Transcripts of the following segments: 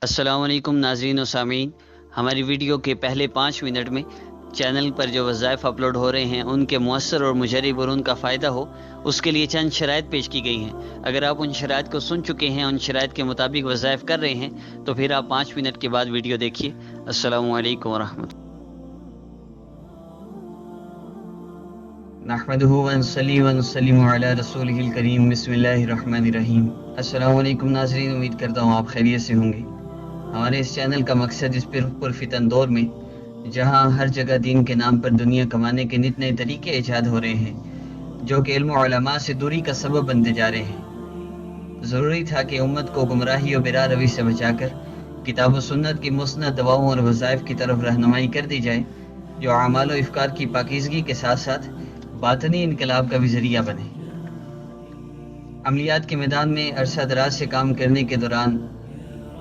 السلام علیکم ناظرین و سامعین، ہماری ویڈیو کے پہلے 5 منٹ میں چینل پر جو وظائف اپلوڈ ہو رہے ہیں ان کے مؤثر اور مجرب اور ان کا فائدہ ہو، اس کے لیے چند شرائط پیش کی گئی ہیں۔ اگر آپ ان شرائط کو سن چکے ہیں، ان شرائط کے مطابق وظائف کر رہے ہیں، تو پھر آپ 5 منٹ کے بعد ویڈیو دیکھیے۔ السلام علیکم ورحمۃ اللہ۔ نحمدہ ونصلی ونسلم علی رسولہ الکریم، بسم اللہ الرحمن الرحیم۔ السلام علیکم ناظرین، امید کرتا ہوں آپ خیریت سے ہوں گے۔ ہمارے اس چینل کا مقصد اس پرفتن دور میں، جہاں ہر جگہ دین کے نام پر دنیا کمانے کے نت نئے طریقے ایجاد ہو رہے ہیں جو کہ علم و علماء سے دوری کا سبب بنتے جا رہے ہیں، ضروری تھا کہ امت کو گمراہی و برا روی سے بچا کر کتاب و سنت کی مسند دواؤں اور وظائف کی طرف رہنمائی کر دی جائے، جو اعمال و افکار کی پاکیزگی کے ساتھ ساتھ باطنی انقلاب کا بھی ذریعہ بنے۔ عملیات کے میدان میں عرصہ دراز سے کام کرنے کے دوران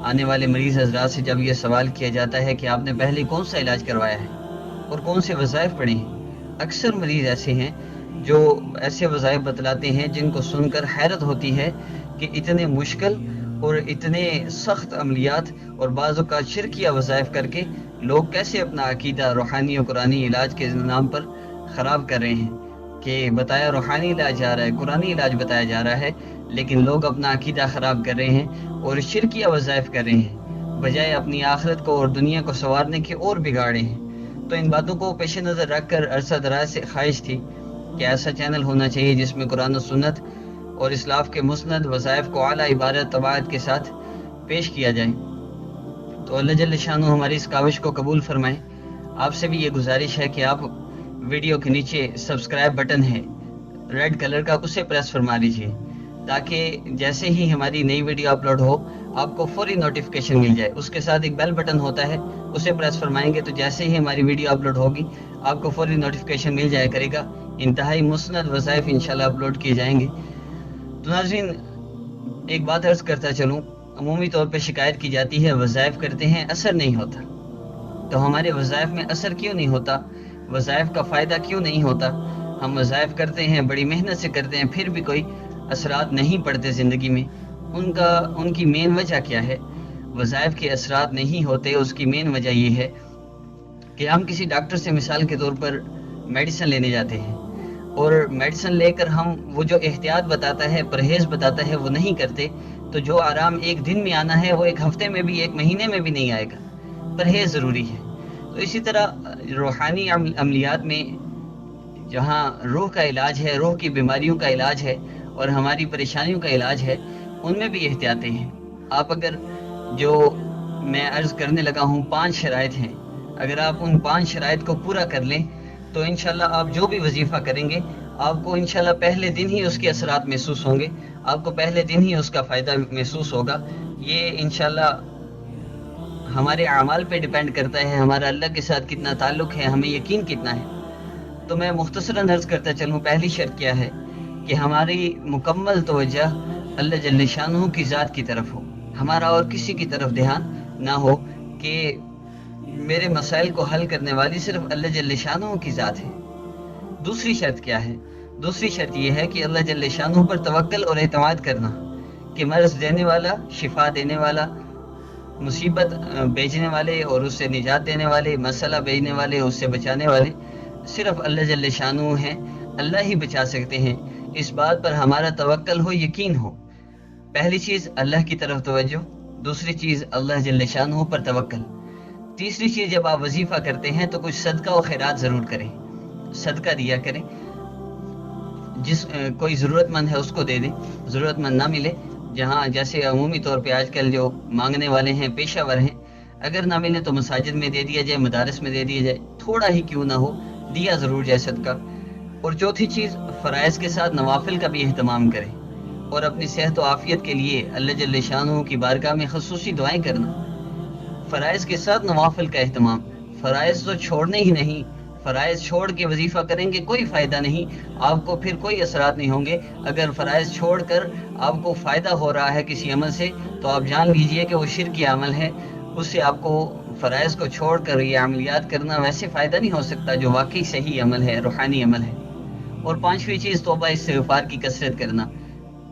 آنے والے مریض حضرات سے جب یہ سوال کیا جاتا ہے کہ آپ نے پہلے کون سا علاج کروایا ہے اور کون سے وظائف پڑھے ہیں، اکثر مریض ایسے ہیں جو ایسے وظائف بتلاتے ہیں جن کو سن کر حیرت ہوتی ہے کہ اتنے مشکل اور اتنے سخت عملیات اور بعض اوقات شرکیہ وظائف کر کے لوگ کیسے اپنا عقیدہ روحانی و قرآنی علاج کے نام پر خراب کر رہے ہیں کہ بتایا روحانی علاج جا رہا ہے، قرآنی علاج بتایا جا رہا ہے، لیکن لوگ اپنا عقیدہ خراب کر رہے ہیں اور شرکیہ وظائف کر رہے ہیں، بجائے اپنی آخرت کو اور دنیا کو سنوارنے کے اور بگاڑے ہیں۔ تو ان باتوں کو پیش نظر رکھ کر عرصہ دراز سے خواہش تھی کہ ایسا چینل ہونا چاہیے جس میں قرآن و سنت اور اسلاف کے مسند وظائف کو اعلیٰ عبارت طباعت کے ساتھ پیش کیا جائے۔ تو اللہ جل شانہ ہماری اس کاوش کو قبول فرمائے۔ آپ سے بھی یہ گزارش ہے کہ آپ ویڈیو کے نیچے سبسکرائب بٹن ہے ریڈ کلر کا، اسے پریس فرما لیجئے تاکہ جیسے ہی ہماری نئی ویڈیو اپلوڈ ہو آپ کو فوری نوٹیفیکیشن مل جائے۔ اس کے ساتھ ایک بیل بٹن ہوتا ہے، اسے پریس فرمائیں گے تو جیسے ہی ہماری ویڈیو اپلوڈ ہوگی آپ کو فوری نوٹیفیکیشن مل جائے کرے گا۔ انتہائی مسند وظائف انشاءاللہ اپلوڈ کیے جائیں گے۔ تو ناظرین، ایک بات عرض کرتا چلوں، عمومی طور پہ شکایت کی جاتی ہے وظائف کرتے ہیں اثر نہیں ہوتا، تو ہمارے وظائف میں اثر کیوں نہیں ہوتا؟ وظائف کا فائدہ کیوں نہیں ہوتا؟ ہم وظائف کرتے ہیں، بڑی محنت سے کرتے ہیں، پھر بھی کوئی اثرات نہیں پڑتے زندگی میں۔ ان کی مین وجہ کیا ہے؟ وظائف کے اثرات نہیں ہوتے، اس کی مین وجہ یہ ہے کہ ہم کسی ڈاکٹر سے مثال کے طور پر میڈیسن لینے جاتے ہیں اور میڈیسن لے کر ہم وہ جو احتیاط بتاتا ہے، پرہیز بتاتا ہے، وہ نہیں کرتے، تو جو آرام ایک دن میں آنا ہے وہ ایک ہفتے میں بھی، ایک مہینے میں بھی نہیں آئے گا۔ پرہیز ضروری ہے۔ تو اسی طرح روحانی عملیات میں جہاں روح کا علاج ہے، روح کی بیماریوں کا علاج ہے اور ہماری پریشانیوں کا علاج ہے، ان میں بھی احتیاطیں ہیں۔ آپ اگر جو میں عرض کرنے لگا ہوں 5 شرائط ہیں، اگر آپ ان 5 شرائط کو پورا کر لیں تو انشاءاللہ آپ جو بھی وظیفہ کریں گے آپ کو انشاءاللہ پہلے دن ہی اس کے اثرات محسوس ہوں گے، آپ کو پہلے دن ہی اس کا فائدہ محسوس ہوگا۔ یہ انشاءاللہ ہمارے اعمال پہ ڈیپینڈ کرتا ہے، ہمارا اللہ کے ساتھ کتنا تعلق ہے، ہمیں یقین کتنا ہے۔ تو میں مختصراً عرض کرتا چلوں، پہلی شرط کیا ہے کہ ہماری مکمل توجہ اللہ جل شانہ کی ذات کی طرف ہو، ہمارا اور کسی کی طرف دھیان نہ ہو کہ میرے مسائل کو حل کرنے والی صرف اللہ جل شانہ کی ذات ہے۔ دوسری شرط کیا ہے؟ دوسری شرط یہ ہے کہ اللہ جل شانہ پر توکل اور اعتماد کرنا کہ مرض دینے والا، شفا دینے والا، مصیبت بھیجنے والے اور اس سے نجات دینے والے، مسئلہ بھیجنے والے، اس سے بچانے والے صرف اللہ جل شانہ ہیں، اللہ ہی بچا سکتے ہیں۔ اس بات پر ہمارا توکل ہو، یقین ہو۔ پہلی چیز اللہ کی طرف توجہ، دوسری چیز اللہ جل شانہ پر توکل، تیسری چیز جب آپ وظیفہ کرتے ہیں تو کچھ صدقہ و خیرات ضرور کریں، صدقہ دیا کریں، کوئی ضرورت مند ہے اس کو دے دیں، ضرورت مند نہ ملے، جہاں جیسے عمومی طور پہ آج کل جو مانگنے والے ہیں پیشہ ور ہیں، اگر نہ ملے تو مساجد میں دے دیا جائے، مدارس میں دے دیا جائے، تھوڑا ہی کیوں نہ ہو دیا ضرور جائے صدقہ۔ اور چوتھی چیز فرائض کے ساتھ نوافل کا بھی اہتمام کریں اور اپنی صحت و عافیت کے لیے اللہ جل شانہ کی بارگاہ میں خصوصی دعائیں کرنا۔ فرائض کے ساتھ نوافل کا اہتمام، فرائض تو چھوڑنے ہی نہیں، فرائض چھوڑ کے وظیفہ کریں گے کوئی فائدہ نہیں، آپ کو پھر کوئی اثرات نہیں ہوں گے۔ اگر فرائض چھوڑ کر آپ کو فائدہ ہو رہا ہے کسی عمل سے تو آپ جان لیجئے کہ وہ شرکی عمل ہے، اس سے آپ کو فرائض کو چھوڑ کر یہ عملیات کرنا ویسے فائدہ نہیں ہو سکتا جو واقعی صحیح عمل ہے، روحانی عمل ہے۔ اور پانچویں چیز توبہ استغفار کی کثرت کرنا۔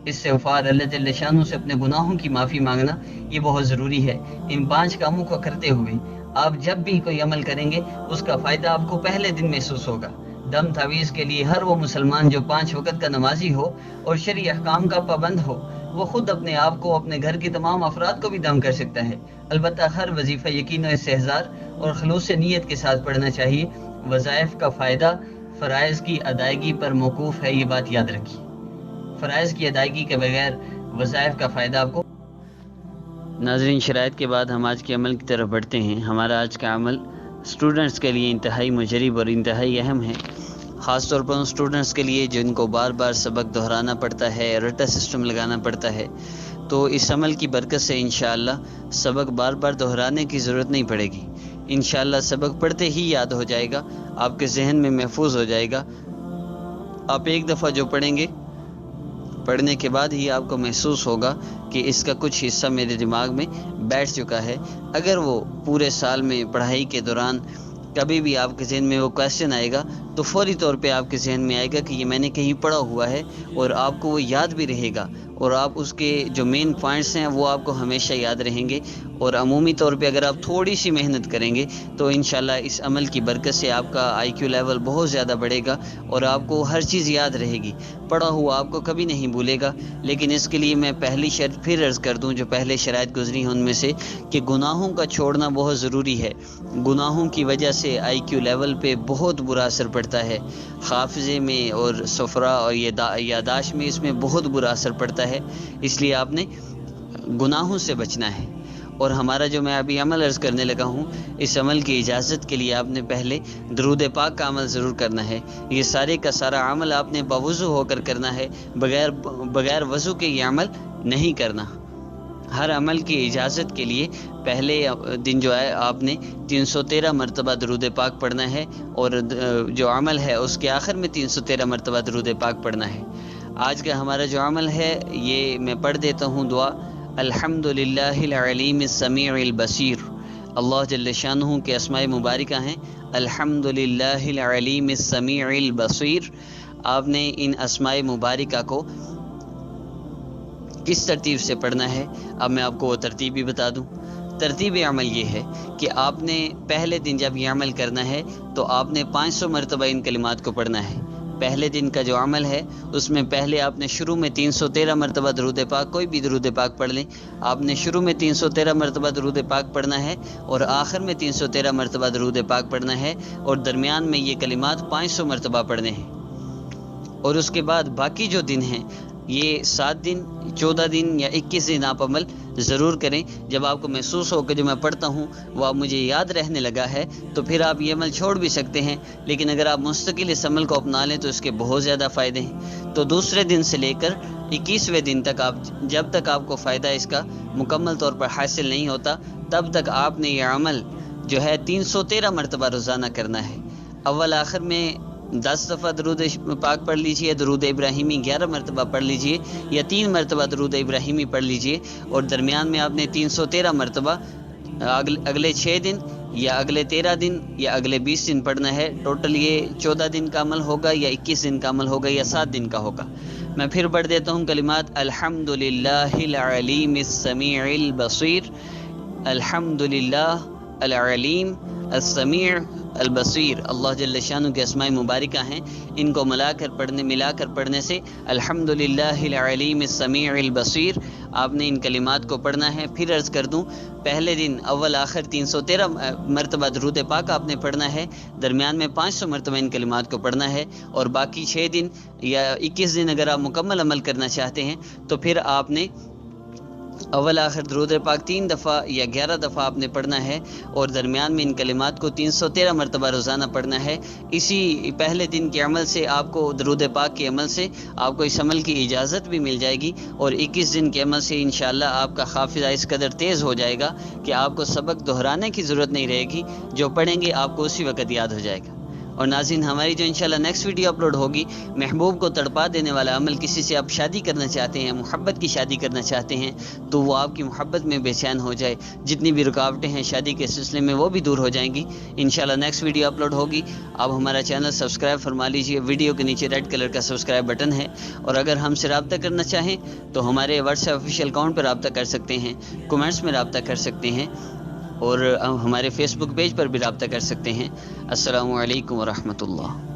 استغفار، اللہ جل شانہ سے اپنے گناہوں کی معافی مانگنا، یہ بہت ضروری ہے۔ ان 5 کاموں کو کرتے ہوئے آپ جب بھی کوئی عمل کریں گے اس کا فائدہ آپ کو پہلے دن محسوس ہوگا۔ دم تعویذ کے لیے ہر وہ مسلمان جو 5 وقت کا نمازی ہو اور شرعی احکام کا پابند ہو، وہ خود اپنے آپ کو، اپنے گھر کے تمام افراد کو بھی دم کر سکتا ہے۔ البتہ ہر وظیفہ یقین و استحضار اور خلوص نیت کے ساتھ پڑھنا چاہیے۔ وظائف کا فائدہ فرائض کی ادائیگی پر موقوف ہے، یہ بات یاد رکھیے۔ فرائض کی ادائیگی کے بغیر وظائف کا فائدہ آپ کو۔ ناظرین، شرائط کے بعد ہم آج کے عمل کی طرف بڑھتے ہیں۔ ہمارا آج کا عمل اسٹوڈنٹس کے لیے انتہائی مجرب اور انتہائی اہم ہے، خاص طور پر ان اسٹوڈنٹس کے لیے جن کو بار بار سبق دہرانا پڑتا ہے، رٹا سسٹم لگانا پڑتا ہے۔ تو اس عمل کی برکت سے انشاءاللہ سبق بار بار دہرانے کی ضرورت نہیں پڑے گی۔ انشاءاللہ سبق پڑھتے ہی یاد ہو جائے گا، آپ کے ذہن میں محفوظ ہو جائے گا۔ آپ ایک دفعہ جو پڑھیں گے، پڑھنے کے بعد ہی آپ کو محسوس ہوگا کہ اس کا کچھ حصہ میرے دماغ میں بیٹھ چکا ہے۔ اگر وہ پورے سال میں پڑھائی کے دوران کبھی بھی آپ کے ذہن میں وہ کویسچن آئے گا تو فوری طور پہ آپ کے ذہن میں آئے گا کہ یہ میں نے کہیں پڑھا ہوا ہے، اور آپ کو وہ یاد بھی رہے گا، اور آپ اس کے جو مین پوائنٹس ہیں وہ آپ کو ہمیشہ یاد رہیں گے۔ اور عمومی طور پہ اگر آپ تھوڑی سی محنت کریں گے تو انشاءاللہ اس عمل کی برکت سے آپ کا آئی کیو لیول بہت زیادہ بڑھے گا، اور آپ کو ہر چیز یاد رہے گی، پڑھا ہوا آپ کو کبھی نہیں بھولے گا۔ لیکن اس کے لیے میں پہلی شرط پھر عرض کر دوں، جو پہلے شرائط گزری ہیں ان میں سے، کہ گناہوں کا چھوڑنا بہت ضروری ہے۔ گناہوں کی وجہ سے آئی کیو لیول پہ بہت برا اثر پڑتا ہے، حافظے میں اور سفرہ اور یاداشت میں، اس میں بہت برا اثر پڑتا ہے۔ اس لیے آپ نے گناہوں سے بچنا ہے۔ اور ہمارا جو میں ابھی عمل عرض کرنے لگا ہوں، اس عمل کی اجازت کے لیے آپ نے پہلے درود پاک کا عمل ضرور کرنا ہے۔ یہ سارے کا سارا عمل آپ نے باوضو ہو کر کرنا ہے، بغیر وضو کے یہ عمل نہیں کرنا۔ ہر عمل کی اجازت کے لیے پہلے دن جو ہے آپ نے 313 مرتبہ درود پاک پڑھنا ہے، اور جو عمل ہے اس کے آخر میں 313 مرتبہ درود پاک پڑھنا ہے۔ آج کا ہمارا جو عمل ہے یہ میں پڑھ دیتا ہوں دعا۔ الحمدللہ العلیم السمیع البصیر۔ اللہ جل شانہ کے اسماء مبارکہ ہیں الحمدللہ العلیم السمیع البصیر۔ آپ نے ان اسماء مبارکہ کو کس ترتیب سے پڑھنا ہے، اب میں آپ کو وہ ترتیب بھی بتا دوں۔ ترتیب عمل یہ ہے کہ آپ نے پہلے دن جب یہ عمل کرنا ہے تو آپ نے 500 مرتبہ ان کلمات کو پڑھنا ہے۔ پہلے دن کا جو عمل ہے اس میں پہلے آپ نے شروع میں 313 مرتبہ درود پاک، کوئی بھی درود پاک پڑھ لیں، آپ نے شروع میں 313 مرتبہ درود پاک پڑھنا ہے، اور آخر میں 313 مرتبہ درود پاک پڑھنا ہے، اور درمیان میں یہ کلمات 500 مرتبہ پڑھنے ہیں۔ اور اس کے بعد باقی جو دن ہیں، یہ 7 دن، 14 دن یا 21 دن آپ عمل ضرور کریں۔ جب آپ کو محسوس ہو کہ جو میں پڑھتا ہوں وہ آپ مجھے یاد رہنے لگا ہے تو پھر آپ یہ عمل چھوڑ بھی سکتے ہیں، لیکن اگر آپ مستقل اس عمل کو اپنا لیں تو اس کے بہت زیادہ فائدے ہیں۔ تو دوسرے دن سے لے کر 21ویں دن تک جب تک آپ کو فائدہ اس کا مکمل طور پر حاصل نہیں ہوتا، تب تک آپ نے یہ عمل جو ہے 313 مرتبہ روزانہ کرنا ہے۔ اول آخر میں 10 دفعہ درود پاک پڑھ لیجئے، درود ابراہیمی 11 مرتبہ پڑھ لیجئے، یا 3 مرتبہ درود ابراہیمی پڑھ لیجئے، اور درمیان میں آپ نے 313 مرتبہ اگلے 6 دن یا اگلے 13 دن یا اگلے 20 دن پڑھنا ہے۔ ٹوٹل یہ 14 دن کا عمل ہوگا، یا 21 دن کا عمل ہوگا، یا 7 دن کا ہوگا۔ میں پھر پڑھ دیتا ہوں کلمات۔ الحمدللہ العلیم السمیع البصیر۔ الحمدللہ العلیم السمیع البصیر۔ اللہ جل شانہ کے اسماء مبارکہ ہیں، ان کو ملا کر پڑھنے سے الحمدللہ العلیم السمیع البصیر آپ نے ان کلمات کو پڑھنا ہے۔ پھر عرض کر دوں، پہلے دن اول آخر 313 مرتبہ درود پاک آپ نے پڑھنا ہے، درمیان میں 500 مرتبہ ان کلمات کو پڑھنا ہے، اور باقی 6 دن یا 21 دن اگر آپ مکمل عمل کرنا چاہتے ہیں تو پھر آپ نے اول آخر درود پاک 3 دفعہ یا 11 دفعہ آپ نے پڑھنا ہے، اور درمیان میں ان کلمات کو 313 مرتبہ روزانہ پڑھنا ہے۔ اسی پہلے دن کے عمل سے آپ کو، درود پاک کے عمل سے آپ کو اس عمل کی اجازت بھی مل جائے گی، اور 21 دن کے عمل سے انشاءاللہ آپ کا حافظہ اس قدر تیز ہو جائے گا کہ آپ کو سبق دہرانے کی ضرورت نہیں رہے گی، جو پڑھیں گے آپ کو اسی وقت یاد ہو جائے گا۔ اور ناظرین ہماری جو انشاءاللہ نیکسٹ ویڈیو اپلوڈ ہوگی، محبوب کو تڑپا دینے والا عمل، کسی سے آپ شادی کرنا چاہتے ہیں، محبت کی شادی کرنا چاہتے ہیں تو وہ آپ کی محبت میں بے چین ہو جائے، جتنی بھی رکاوٹیں ہیں شادی کے سلسلے میں وہ بھی دور ہو جائیں گی۔ انشاءاللہ نیکسٹ ویڈیو اپلوڈ ہوگی، آپ ہمارا چینل سبسکرائب فرما لیجئے، ویڈیو کے نیچے ریڈ کلر کا سبسکرائب بٹن ہے، اور اگر ہم سے رابطہ کرنا چاہیں تو ہمارے واٹس ایپ آفیشیل اکاؤنٹ پر رابطہ کر سکتے ہیں، کمنٹس میں رابطہ کر سکتے ہیں، اور ہمارے فیس بک پیج پر بھی رابطہ کر سکتے ہیں۔ السلام علیکم ورحمۃ اللہ۔